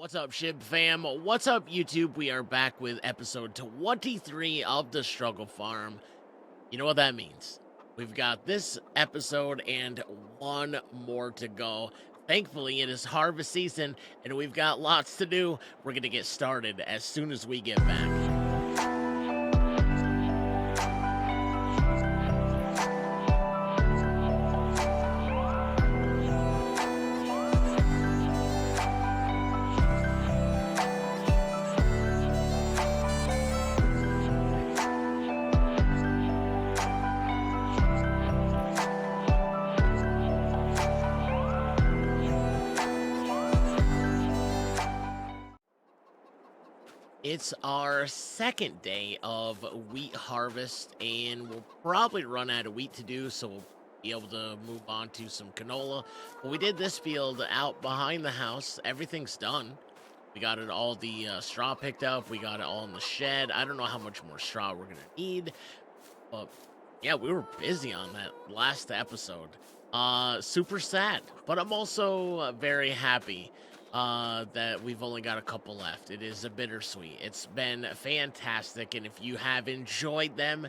What's up, Shib fam? What's up, YouTube? We are back with episode 23 of The Struggle Farm. You know what that means. We've got this episode and one more to go. Thankfully, it is harvest season, and we've got lots to do. We're going to get started as soon as we get back. It's our second day of wheat harvest, and we'll probably run out of wheat to do, so we'll be able to move on to some canola. But we did this field out behind the house. Everything's done. We got it all the straw picked up. We got it all in the shed. I don't know how much more straw we're going to need, but yeah, we were busy on that last episode. Super sad, but I'm also very happy that we've only got a couple left. It is a bittersweet. It's been fantastic, and if you have enjoyed them,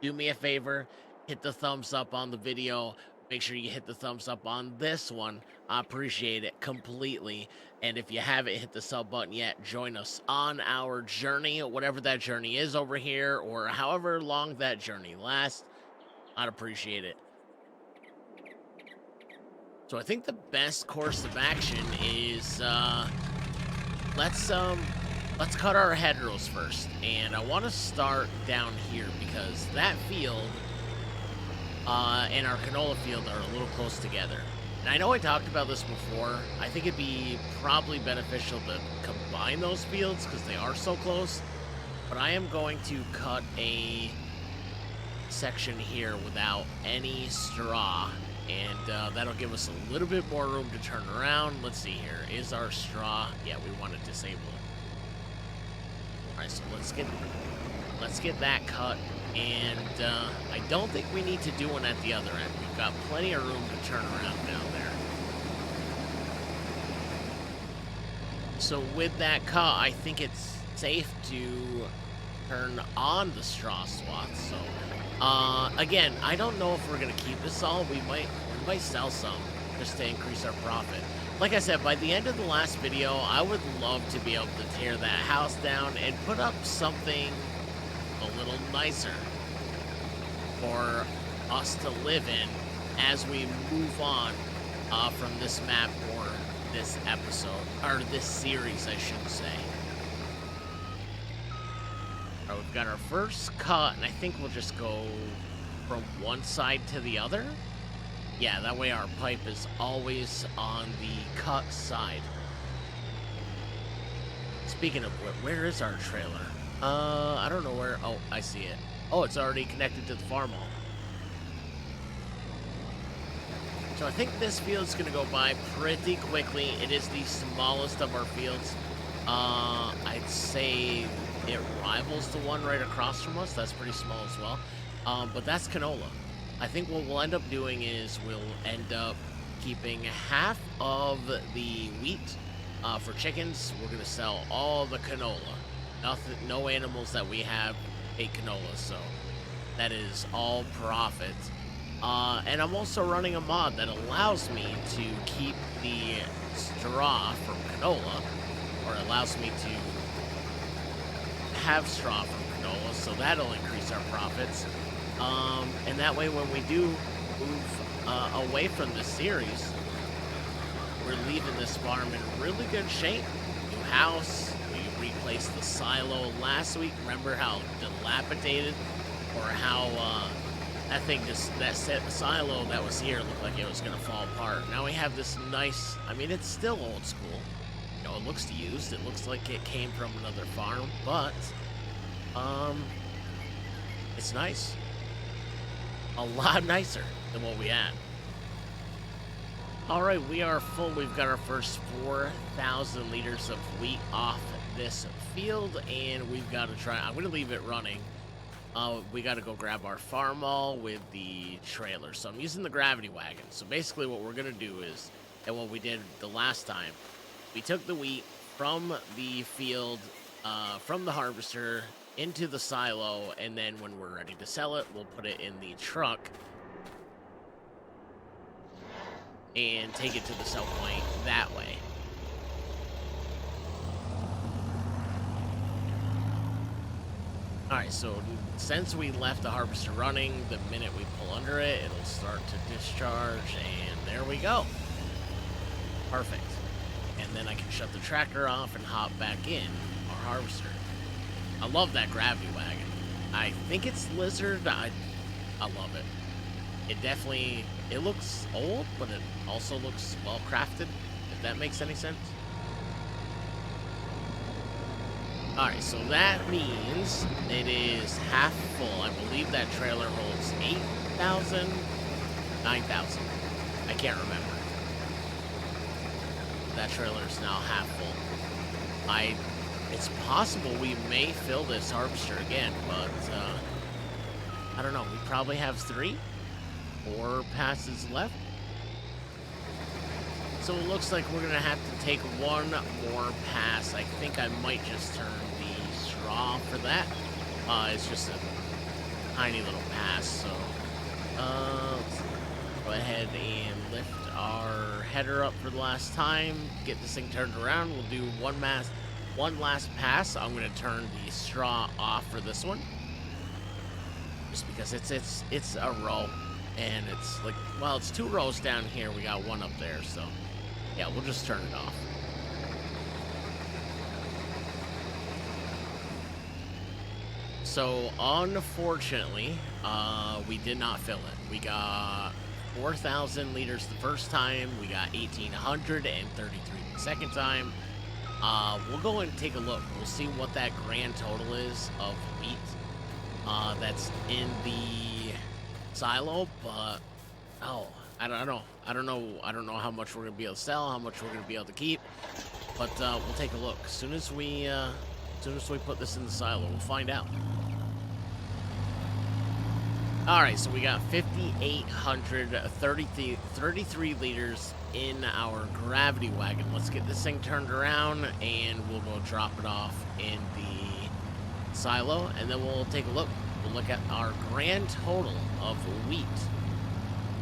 do me a favor, hit the thumbs up on the video. Make sure you hit the thumbs up on this one. I appreciate it completely. And if you haven't hit the sub button yet, join us on our journey, whatever that journey is over here, or however long that journey lasts. I'd appreciate it. So I think the best course of action is let's cut our hedgerows first, and I want to start down here because that field and our canola field are a little close together. And I know I talked about this before. I think it'd be probably beneficial to combine those fields because they are so close. But I am going to cut a section here without any straw. And that'll give us a little bit more room to turn around. Let's see here. Is our straw? Yeah, we want to disable it. All right, so let's get that cut. And I don't think we need to do one at the other end. We've got plenty of room to turn around down there. So with that cut, I think it's safe to turn on the straw swath. So again, I don't know if we're gonna keep this all. We might sell some just to increase our profit. Like I said, by the end of the last video, I would love to be able to tear that house down and put up something a little nicer for us to live in as we move on from this map or this episode, or this series, I should say. All right, we've got our first cut, and I think we'll just go from one side to the other. Yeah, that way our pipe is always on the cut side. Speaking of where is our trailer? I don't know where. Oh, I see it. Oh, it's already connected to the farm hall. So I think this field's going to go by pretty quickly. It is the smallest of our fields. I'd say it rivals the one right across from us. That's pretty small as well. But that's canola. I think what we'll end up doing is we'll end up keeping half of the wheat for chickens. We're going to sell all the canola. No animals that we have ate canola, so that is all profit. And I'm also running a mod that allows me to keep the straw from canola, or allows me to have straw from canola, so that'll increase our profits. And that way when we do move away from this series, we're leaving this farm in really good shape. New house, we replaced the silo last week. Remember how dilapidated, or how that silo that was here looked like it was gonna fall apart. Now we have this nice, I mean, it's still old school. You know, it looks used. It looks like it came from another farm, but it's nice. A lot nicer than what we had. All right, we are full. We've got our first 4,000 liters of wheat off this field, and we've got to try. I'm going to leave it running. We got to go grab our farm all with the trailer. So I'm using the gravity wagon. So basically what we're going to do is, and what we did the last time, we took the wheat, from the field, from the harvester into the silo, and then when we're ready to sell it, we'll put it in the truck and take it to the sell point that way. All right, so since we left the harvester running, the minute we pull under it, it'll start to discharge, and there we go. Perfect. And then I can shut the tractor off and hop back in our harvester. I love that gravity wagon. I think it's Lizard. I love it. It definitely, it looks old, but it also looks well crafted, if that makes any sense. Alright, so that means it is half full. I believe that trailer holds 8,000, 9,000. I can't remember. That trailer is now half full. It's possible we may fill this harvester again, but I don't know. We probably have 4 passes left. So it looks like we're gonna have to take one more pass. I think I might just turn the straw for that. It's just a tiny little pass, so let's go ahead and lift our header up for the last time. Get this thing turned around. We'll do one last pass. I'm gonna turn the straw off for this one, just because it's a row, and it's like, well, it's 2 rows down here. We got 1 up there, so. Yeah, we'll just turn it off. So, unfortunately, we did not fill it. We got 4,000 liters the first time. We got 1,833 the second time. We'll go and take a look. We'll see what that grand total is of wheat that's in the silo, but, oh, I don't know. I don't know how much we're gonna be able to sell, how much we're gonna be able to keep, but we'll take a look. As soon as we put this in the silo, we'll find out. All right, so we got 5,833 liters in our gravity wagon. Let's get this thing turned around, and we'll go drop it off in the silo, and then we'll take a look. We'll look at our grand total of wheat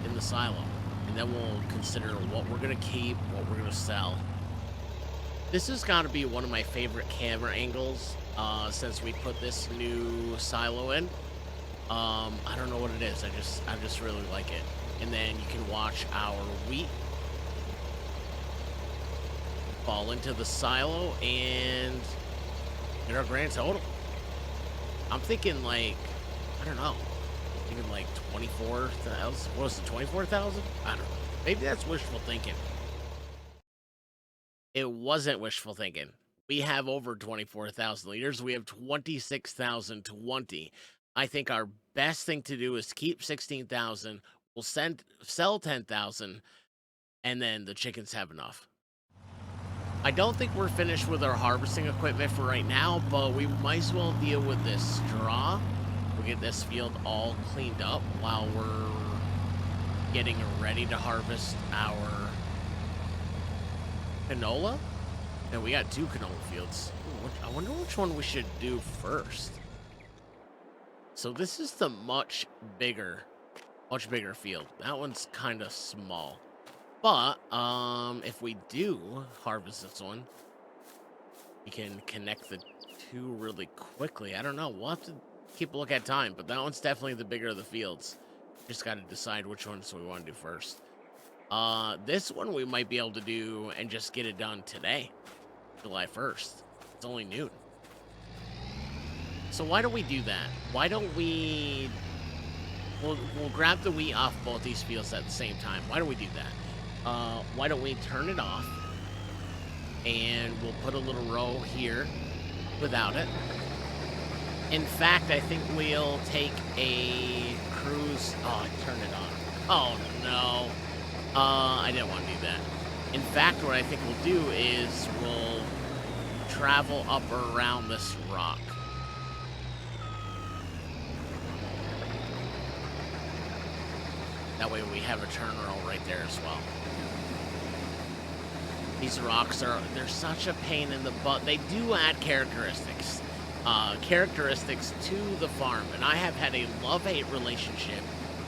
in the silo. And then we'll consider what we're going to keep, what we're going to sell. This has got to be one of my favorite camera angles since we put this new silo in. I don't know what it is. I just really like it. And then you can watch our wheat fall into the silo and get our grand total. I'm thinking like, I don't know. Even like 24,000. What was it, 24,000? I don't know. Maybe that's wishful thinking. It wasn't wishful thinking. We have over 24,000 liters. We have 26,020. I think our best thing to do is keep 16,000. We'll sell 10,000, and then the chickens have enough. I don't think we're finished with our harvesting equipment for right now, but we might as well deal with this straw. We'll get this field all cleaned up while we're getting ready to harvest our canola. And we got 2 canola fields. Ooh, I wonder which one we should do first. So this is the much bigger field. That one's kind of small. But if we do harvest this one, we can connect the 2 really quickly. I don't know. We'll have to keep a look at time, but that one's definitely the bigger of the fields. Just got to decide which ones we want to do first. This one we might be able to do and just get it done today, July 1st. It's only noon. So why don't we do that? Why don't we... We'll grab the wheat off both these fields at the same time. Why don't we do that? Why don't we turn it off, and we'll put a little row here without it. In fact, I think we'll take a cruise. Oh, I turned it on. Oh, no. I didn't want to do that. In fact, what I think we'll do is we'll travel up around this rock. That way we have a turn row right there as well. These rocks they're such a pain in the butt. They do add characteristics to the farm, and I have had a love-hate relationship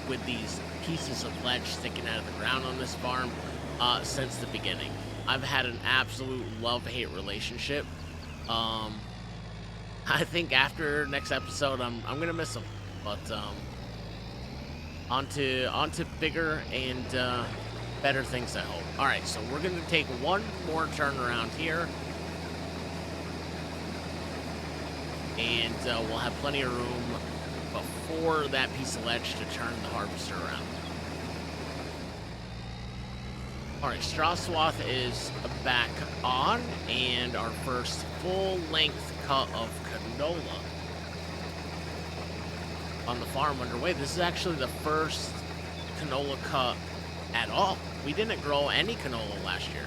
with these pieces of ledge sticking out of the ground on this farm since the beginning. I've had an absolute love-hate relationship. I think after next episode, I'm gonna miss them, but on to bigger and better things, I hope. All right, so we're gonna take one more turn around here, and we'll have plenty of room before that piece of ledge to turn the harvester around. All right, straw swath is back on, and our first full-length cut of canola on the farm underway. This is actually the first canola cut at all. We didn't grow any canola last year.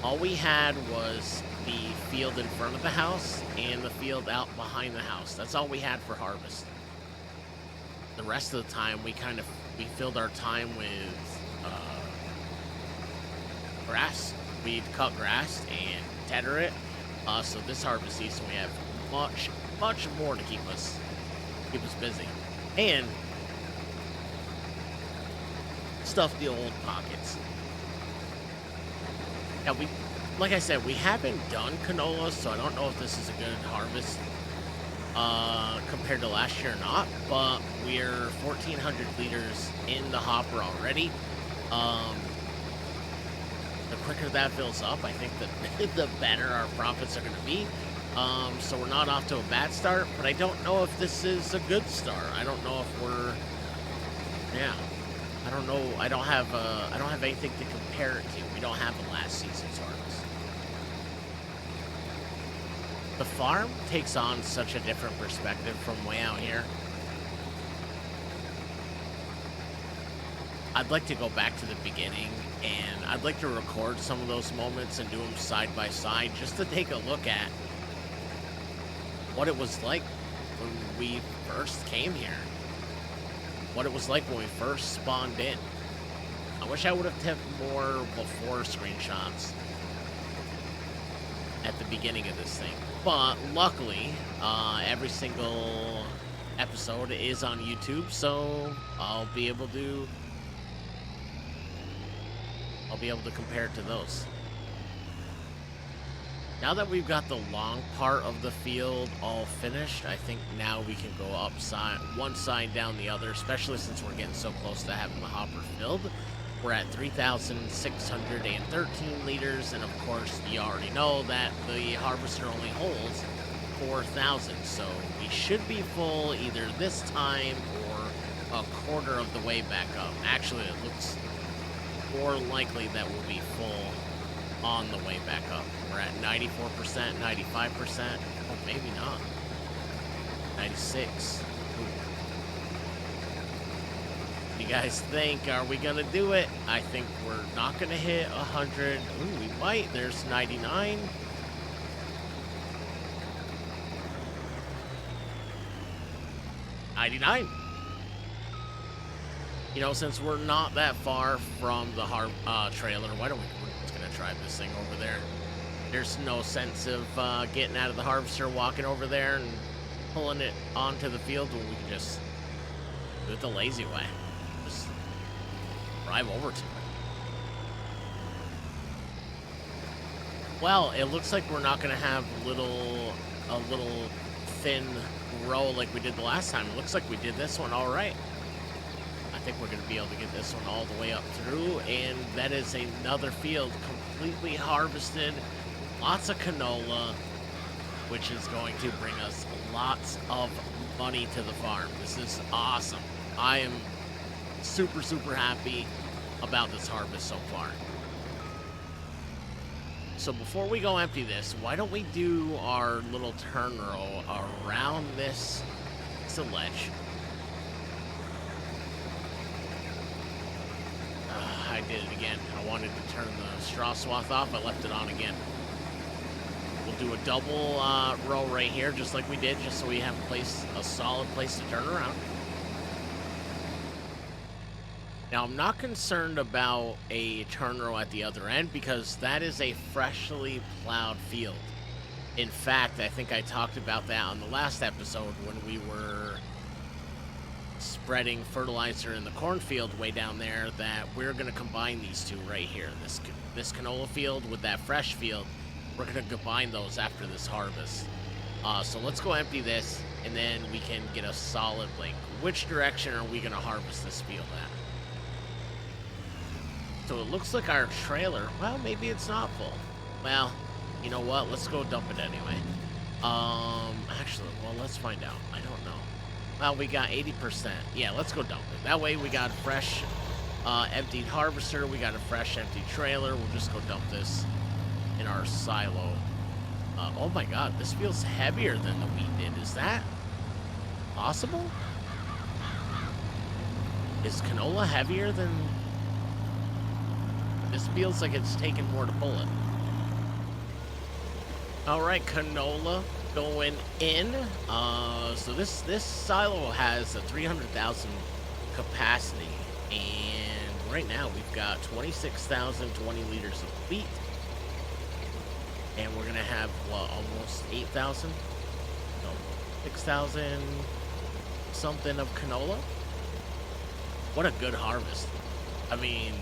All we had was the field in front of the house and the field out behind the house. That's all we had for harvest. The rest of the time, we filled our time with grass. We'd cut grass and tether it. So this harvest season, we have much more to keep us busy, and stuff the old pockets. Yeah, like I said, we haven't done canola, so I don't know if this is a good harvest compared to last year or not, but we're 1,400 liters in the hopper already. The quicker that fills up, I think that the better our profits are going to be. So we're not off to a bad start, but I don't know if this is a good start. I don't know if yeah, I don't know. I don't have anything to compare it to. We don't have a last season's harvest. The farm takes on such a different perspective from way out here. I'd like to go back to the beginning, and I'd like to record some of those moments and do them side by side just to take a look at what it was like when we first came here. What it was like when we first spawned in. I wish I would have took more before screenshots at the beginning of this thing. But luckily, every single episode is on YouTube, so I'll be able to compare it to those. Now that we've got the long part of the field all finished, I think now we can go one side down the other, especially since we're getting so close to having the hopper filled. We're at 3,613 liters, and of course, you already know that the harvester only holds 4,000, so we should be full either this time or a quarter of the way back up. Actually, it looks more likely that we'll be full on the way back up. We're at 94%, 95%. Oh, maybe not. 96. What do you guys think? Are we gonna do it? I think we're not gonna hit 100. Ooh, we might. There's 99. You know, since we're not that far from the trailer, we're just gonna drive this thing over there. There's no sense of getting out of the harvester, walking over there, and pulling it onto the field when we can just do it the lazy way. Just drive over to it. Well, it looks like we're not gonna have a little thin row like we did the last time. It looks like we did this one all right. I think we're going to be able to get this one all the way up through, and that is another field completely harvested, lots of canola, which is going to bring us lots of money to the farm. This is awesome. I am super, super happy about this harvest so far. So before we go empty this, why don't we do our little turn row around this ledge. I did it again. I wanted to turn the straw swath off. I left it on again. We'll do a double row right here, just like we did, just so we have a solid place to turn around. Now, I'm not concerned about a turn row at the other end because that is a freshly plowed field. In fact, I think I talked about that on the last episode when we were spreading fertilizer in the cornfield way down there, that we're going to combine these two right here. This canola field with that fresh field, we're going to combine those after this harvest. So let's go empty this, and then we can get a solid, like, which direction are we going to harvest this field at? So it looks like our trailer, well, maybe it's not full. Well, you know what? Let's go dump it anyway. Actually, well, let's find out. I don't know. Well, we got 80%. Yeah, let's go dump it. That way we got a fresh, emptied harvester. We got a fresh, empty trailer. We'll just go dump this in our silo. Oh my god, this feels heavier than the wheat did. Is that possible? Is canola heavier than... This feels like it's taking more to pull it. Alright, canola going in. So this silo has a 300,000 capacity, and right now we've got 26,020 liters of wheat, and we're gonna have what, almost 8,000, no, 6,000 something of canola. What a good harvest! I mean,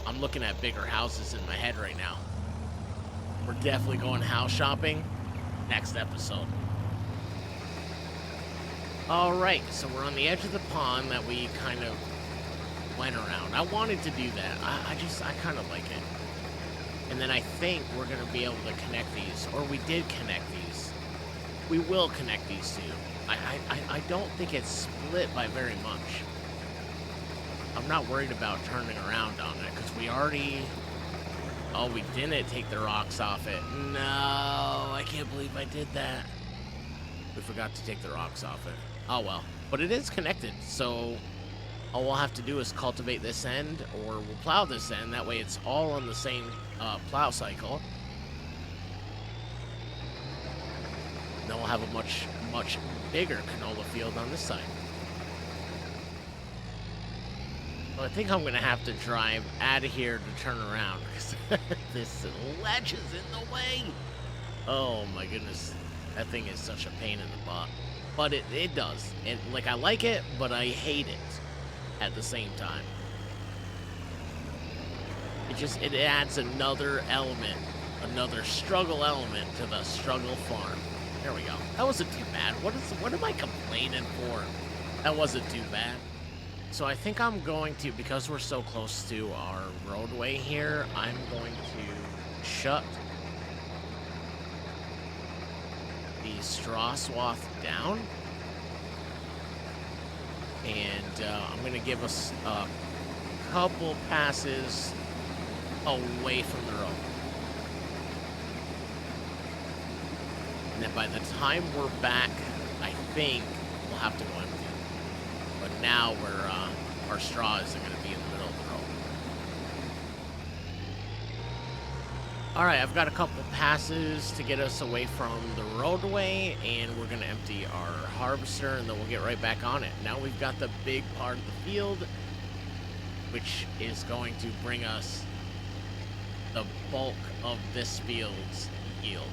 I'm looking at bigger houses in my head right now. We're definitely going house shopping next episode. Alright, so we're on the edge of the pond that we kind of went around. I wanted to do that. I kind of like it. And then I think we're going to be able to connect these. Or we did connect these. We will connect these two. I don't think it's split by very much. I'm not worried about turning around on it, because we already... Oh, we didn't take the rocks off it. No, I can't believe I did that. We forgot to take the rocks off it. Oh, well. But it is connected, so all we'll have to do is cultivate this end, or we'll plow this end. That way it's all on the same plow cycle. Then we'll have a much, much bigger canola field on this side. Well, I think I'm going to have to drive out of here to turn around, because this ledge is in the way. Oh my goodness. That thing is such a pain in the butt. But it does. And like, I like it, but I hate it at the same time. It adds another element, another struggle element to the struggle farm. There we go. That wasn't too bad. What am I complaining for? That wasn't too bad. So I think I'm going to, because we're so close to our roadway here, I'm going to shut the straw swath down. And I'm going to give us a couple passes away from the road. And then by the time we're back, I think we'll have to go empty. But now our straw isn't going to be in the middle of the road. Alright, I've got a couple passes to get us away from the roadway, and we're going to empty our harvester, and then we'll get right back on it. Now we've got the big part of the field, which is going to bring us the bulk of this field's yield.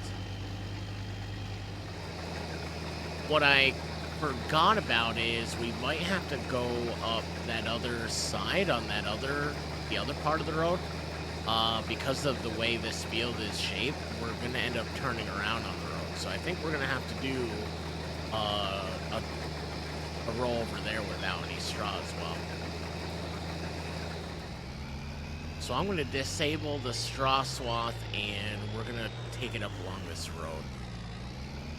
What I forgot about is we might have to go up that other side on the other part of the road. Because of the way this field is shaped, we're going to end up turning around on the road. So I think we're going to have to do a roll over there without any straw as well. So I'm going to disable the straw swath, and we're going to take it up along this road.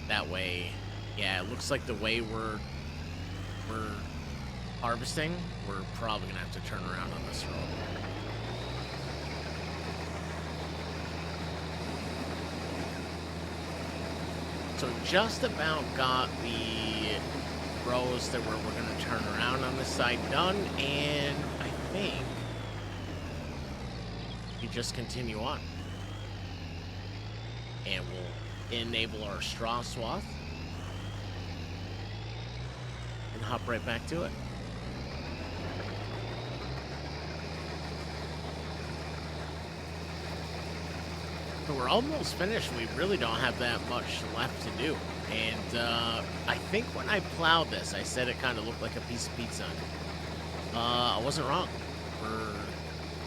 That way, yeah, it looks like the way we're harvesting, we're probably going to have to turn around on this road. So just about got the rows that we're going to turn around on this side done, and I think we just continue on. And we'll enable our straw swath. And hop right back to it. So we're almost finished. We really don't have that much left to do. And I think when I plowed this, I said it kind of looked like a piece of pizza. I wasn't wrong.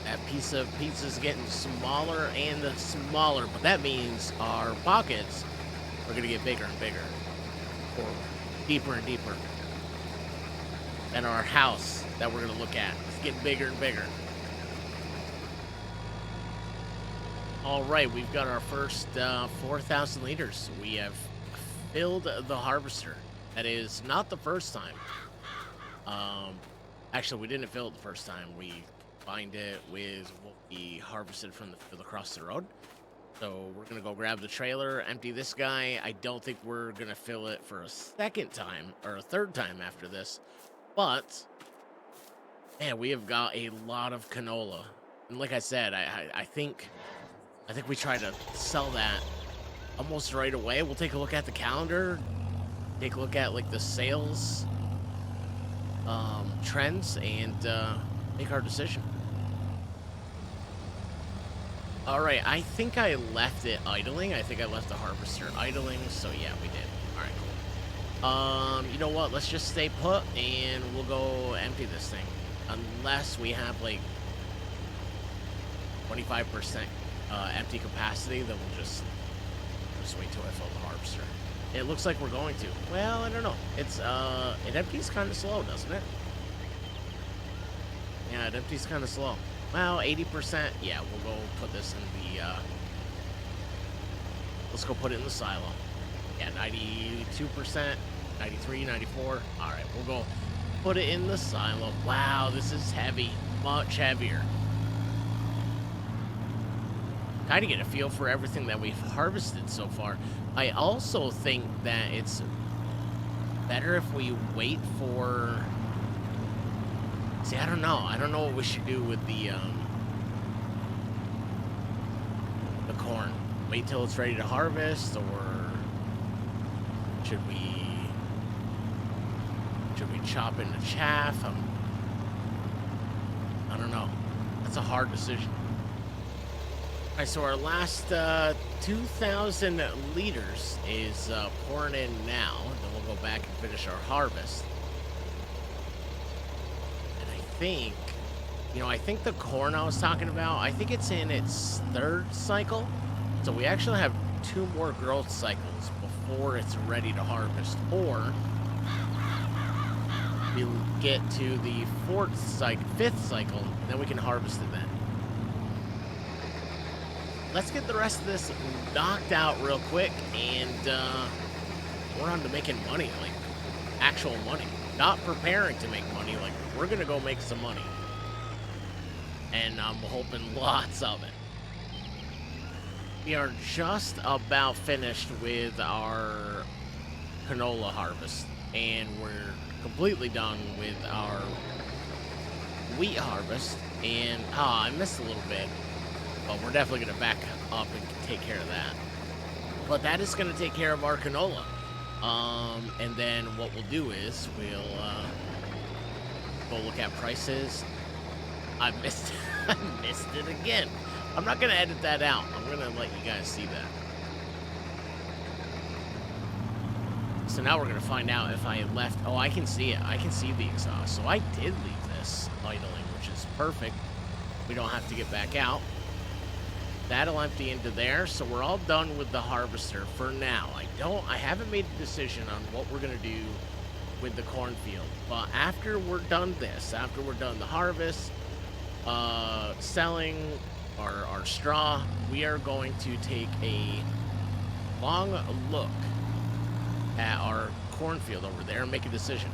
That piece of pizza is getting smaller and smaller, but that means our pockets are going to get bigger and bigger, or deeper and deeper. And our house that we're going to look at is getting bigger and bigger. All right, we've got our first 4,000 liters. We have filled the harvester. That is not the first time. Actually, we didn't fill it the first time. We combined it with what we harvested from the field across the road. So we're going to go grab the trailer, empty this guy. I don't think we're going to fill it for a second time or a third time after this. But, man, we have got a lot of canola. And like I said, I think we try to sell that almost right away. We'll take a look at the calendar, take a look at like the sales trends, and make our decision. All right, I think I left it idling. I think I left the harvester idling. So yeah, we did. All right, cool. You know what? Let's just stay put, and we'll go empty this thing, unless we have like 25% empty capacity. Then we'll just wait till I fill the harvester. It looks like we're going to. Well, I don't know. It's it empties kind of slow, doesn't it? Yeah, it empties kind of slow. Well, 80%. Yeah, we'll go put this in the. Let's go put it in the silo. Yeah, 92%, 93, 94. All right, we'll go put it in the silo. Wow, this is heavy, much heavier. Kind of get a feel for everything that we've harvested so far. I also think that it's better if we wait for... See, I don't know. I don't know what we should do with the corn. Wait till it's ready to harvest, or should we chop into chaff? I don't know. That's a hard decision. All right, so our last 2,000 liters is pouring in now. Then we'll go back and finish our harvest. And I think, I think the corn I was talking about, I think it's in its third cycle. So we actually have 2 more growth cycles before it's ready to harvest. Or we'll get to the 5th cycle, and then we can harvest it then. Let's get the rest of this knocked out real quick, and we're on to making money, like actual money. Not preparing to make money, like we're gonna go make some money. And I'm hoping lots of it. We are just about finished with our canola harvest, and we're completely done with our wheat harvest. And, I missed a little bit. But we're definitely going to back up and take care of that. But that is going to take care of our canola. And then what we'll do is we'll go look at prices. I missed it again. I'm not going to edit that out. I'm going to let you guys see that. So now we're going to find out if I left. Oh, I can see it. I can see the exhaust. So I did leave this idling, which is perfect. We don't have to get back out. That'll empty into there, so we're all done with the harvester for now. I haven't made a decision on what we're gonna do with the cornfield, but after we're done the harvest, selling our straw, we are going to take a long look at our cornfield over there and make a decision.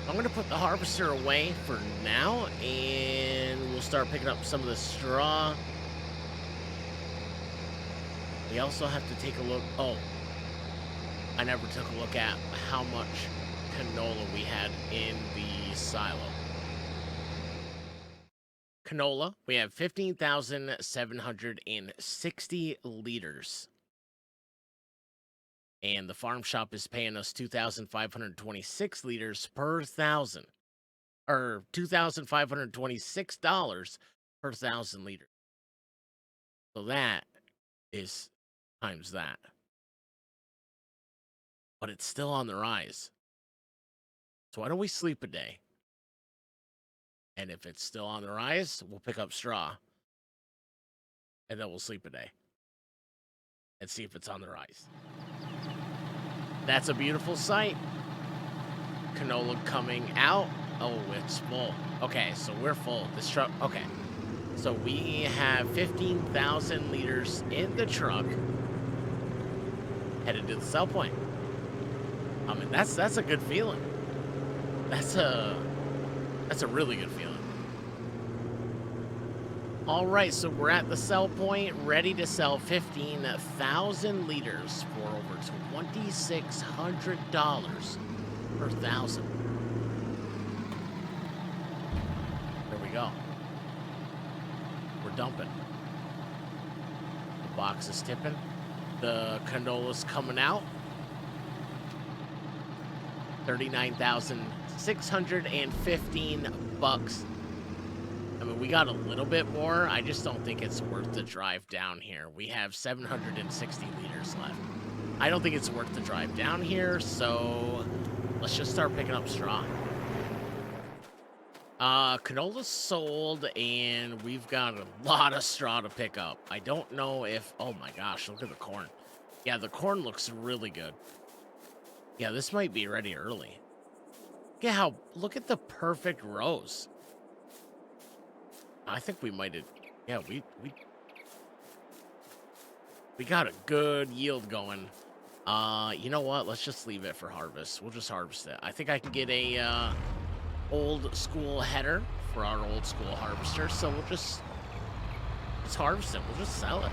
I'm gonna put the harvester away for now, and we'll start picking up some of the straw. We also have to take a look. Oh, I never took a look at how much canola we had in the silo. Canola, we have 15,760 liters. And the farm shop is paying us 2,526 liters per thousand, or $2,526 per thousand liters. So that is times that. But it's still on the rise. So why don't we sleep a day? And if it's still on the rise, we'll pick up straw. And then we'll sleep a day. And see if it's on the rise. That's a beautiful sight. Canola coming out. Oh, it's full. Okay, so we're full. This truck, okay. So we have 15,000 liters in the truck headed to the sell point. I mean, that's a good feeling. That's a really good feeling. All right, so we're at the sell point, ready to sell 15,000 liters for over $2,600 per thousand. There we go. We're dumping. The box is tipping. The canola's coming out. 39,615 bucks. I mean, we got a little bit more. I just don't think it's worth the drive down here. We have 760 liters left. I don't think it's worth the drive down here, so let's just start picking up straw. Canola's sold, and we've got a lot of straw to pick up. I don't know if... Oh my gosh, look at the corn. Yeah, the corn looks really good. Yeah, this might be ready early. Look at the perfect rows. I think we might have... Yeah, we got a good yield going. You know what? Let's just leave it for harvest. We'll just harvest it. I think I can get a old school header for our old school harvester. So we'll just harvest it. We'll just sell it.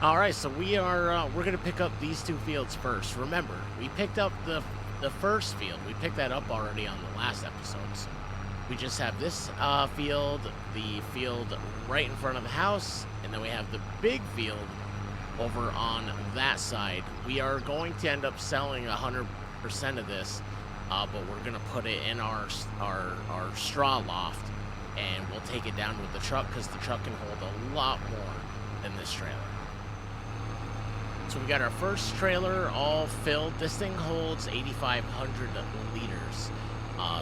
All right, so we're gonna pick up these two fields first. Remember, we picked up the first field. We picked that up already on the last episodes. We just have this field, the field right in front of the house, and then we have the big field over on that side. We are going to end up selling 100% of this, but we're gonna put it in our straw loft, and we'll take it down with the truck because the truck can hold a lot more than this trailer. So we got our first trailer all filled. This thing holds 8,500 liters.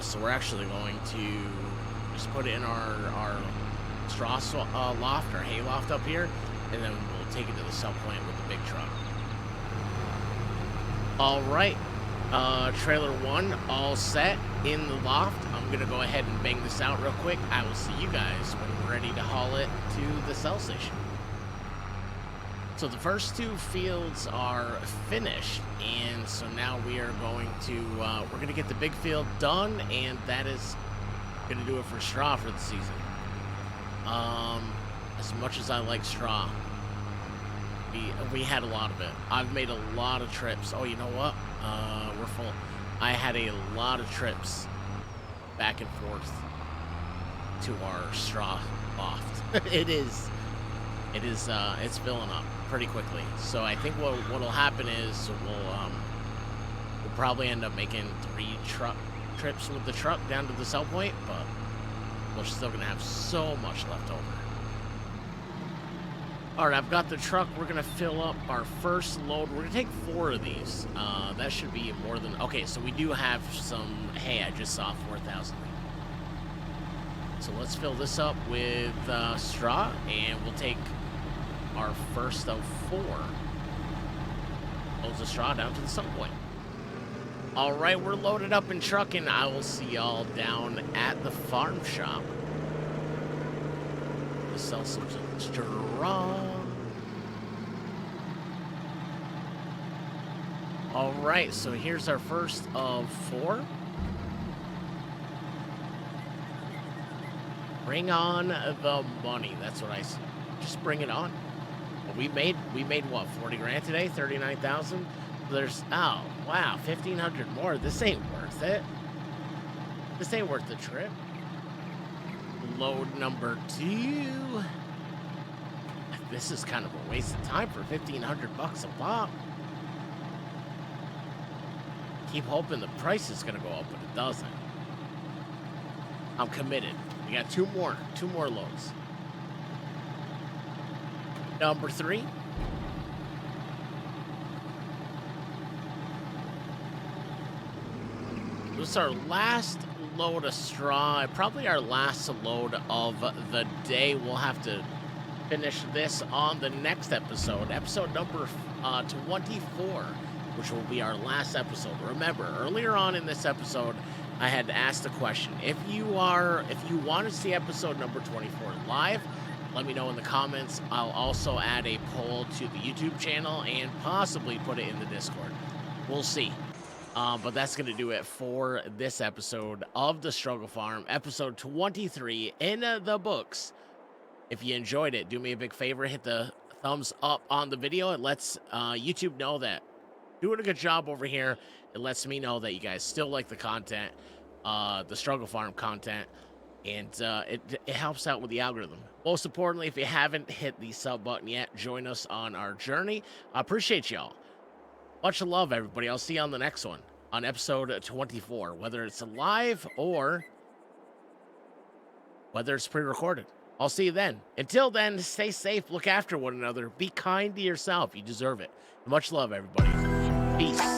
So we're actually going to just put it in our straw loft, our hay loft up here, and then we'll take it to the sell point with the big truck. All right, trailer one all set in the loft. I'm gonna go ahead and bang this out real quick. I will see you guys when we're ready to haul it to the sell station. So the first two fields are finished, and so now we are going to, we're going to get the big field done, and that is going to do it for straw for the season. As much as I like straw, we had a lot of it. I've made a lot of trips. Oh, you know what? We're full. I had a lot of trips back and forth to our straw loft. It's filling up pretty quickly. So I think what'll happen is we'll probably end up making 3 truck trips with the truck down to the sell point, but we're still gonna have so much left over. All right, I've got the truck. We're gonna fill up our first load. We're gonna take 4 of these. That should be more than... Okay, so we do have some hay. I just saw 4,000. So let's fill this up with straw, and we'll take our first of 4 loads of straw down to the sell point. All right, we're loaded up in truck, and I will see y'all down at the farm shop to sell some straw. All right, so here's our first of 4. Bring on the money. That's what I say. Just bring it on. We made what, 40 grand today? 39,000. There's, oh wow, 1,500 more. This ain't worth it. This ain't worth the trip. Load number 2. I this is kind of a waste of time for 1,500 bucks a pop. Keep hoping the price is gonna go up, but it doesn't. I'm committed. We got two more loads. Number 3. This is our last load of straw, probably our last load of the day. We'll have to finish this on the next episode, episode number 24, which will be our last episode. Remember, earlier on in this episode, I had asked the question, if you want to see episode number 24 live, let me know in the comments. I'll also add a poll to the YouTube channel and possibly put it in the Discord. We'll see. But that's going to do it for this episode of The Struggle Farm, episode 23 in the books. If you enjoyed it, do me a big favor, hit the thumbs up on the video. It lets YouTube know that doing a good job over here. It lets me know that you guys still like the content, the Struggle Farm content, and it helps out with the algorithm. Most importantly, if you haven't hit the sub button yet, join us on our journey. I appreciate y'all. Much love, everybody. I'll see you on the next one, on episode 24, whether it's live or whether it's pre-recorded. I'll see you then. Until then, stay safe, look after one another, be kind to yourself. You deserve it. Much love, everybody. Peace.